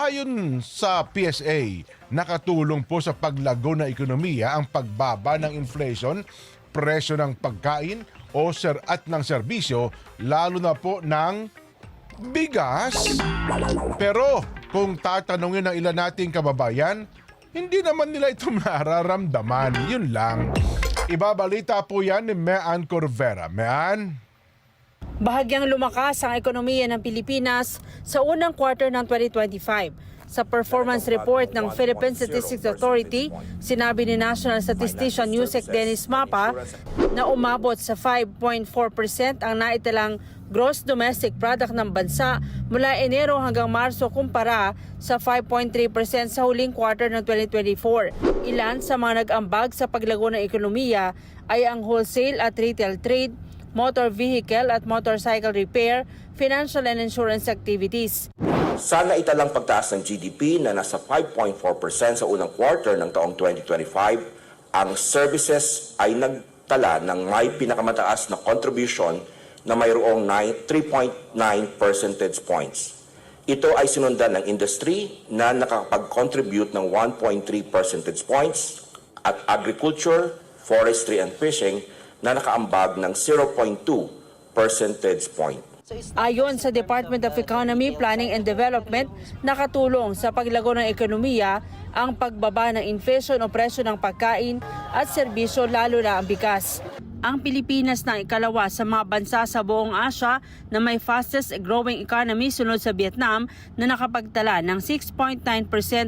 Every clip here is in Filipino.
Ayon sa PSA, nakatulong po sa paglago ng ekonomiya ang pagbaba ng inflation, presyo ng pagkain at ng serbisyo, lalo na po ng bigas. Pero kung tatanungin ng ilan nating kababayan, hindi naman nila ito mararamdaman. Yun lang. Ibabalita po yan ni Mean Corvera. Mean? Bahagyang lumakas ang ekonomiya ng Pilipinas sa unang quarter ng 2025. Sa performance report ng Philippine Statistics Authority, sinabi ni National Statistician Yusek Dennis Mapa na umabot sa 5.4% ang naitalang gross domestic product ng bansa mula Enero hanggang Marso kumpara sa 5.3% sa huling quarter ng 2024. Ilan sa mga nag-ambag sa paglago ng ekonomiya ay ang wholesale at retail trade, motor vehicle at motorcycle repair, financial and insurance activities. Sana italang pagtaas ng GDP na nasa 5.4% sa unang quarter ng taong 2025, ang services ay nagtala ng may pinakamataas na contribution na mayroong 3.9 percentage points. Ito ay sinundan ng industry na nakakapag-contribute ng 1.3 percentage points at agriculture, forestry and fishing na nakaambag ng 0.2 percentage point. Ayon sa Department of Economy, Planning and Development, nakatulong sa paglago ng ekonomiya ang pagbaba ng inflation o presyo ng pagkain at serbisyo, lalo na ang bigas. Ang Pilipinas na ikalawa sa mga bansa sa buong Asya na may fastest growing economy sunod sa Vietnam na nakapagtala ng 6.9%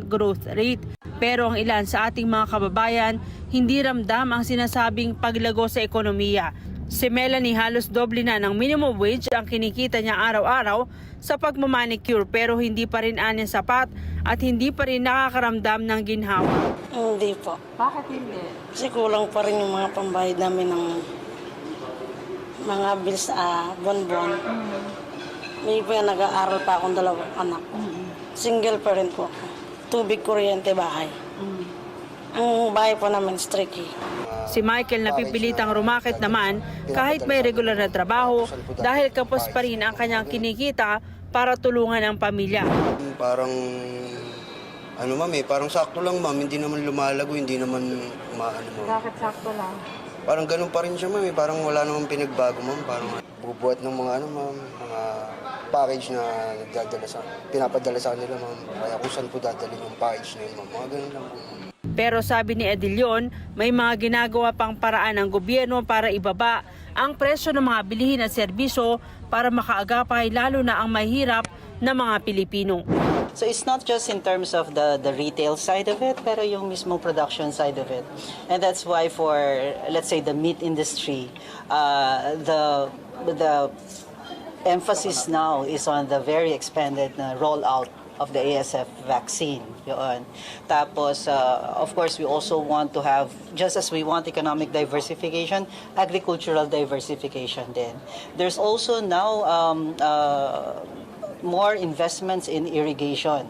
growth rate. Pero ang ilan sa ating mga kababayan hindi ramdam ang sinasabing paglago sa ekonomiya. Si Melanie halos doble na ng minimum wage ang kinikita niya araw-araw sa pagmamanicure pero hindi pa rin anya sapat at hindi pa rin nakakaramdam ng ginhawa. Hindi po. Bakit hindi? Kasi kulang pa rin yung mga pambayad namin ng mga bills buwan-buwan. May po yan, nag-aaral pa akong dalawang anak. Single parent po ako. Tubig, kuryente, bahay. Ang bahay po namin is tricky. Si Michael napipilitang rumakit naman kahit may regular na trabaho dahil kapos pa rin ang kanyang kinikita para tulungan ang pamilya. Parang parang sakto lang ma'am, hindi naman lumalago, hindi naman umaano ma'am. Bakit sakto lang? Parang ganun pa rin siya ma'am, parang wala namang pinagbago ma'am, parang bubuhat ng mga mga package na pinapadala sa kanila ma'am. Kaya kung saan po dadalhin yung package na yun ma'am, mga ganun lang po. Pero sabi ni Edilion, may mga ginagawa pang paraan ng gobyerno para ibaba ang presyo ng mga bilihin at serbisyo para makaagapay lalo na ang mahirap na mga Pilipino. So it's not just in terms of the retail side of it, pero yung mismo production side of it. And that's why for, let's say, the meat industry, the emphasis now is on the very expanded rollout of the ASF vaccine. Yun. Tapos, of course, we also want to have, just as we want economic diversification, agricultural diversification din. There's also now more investments in irrigation.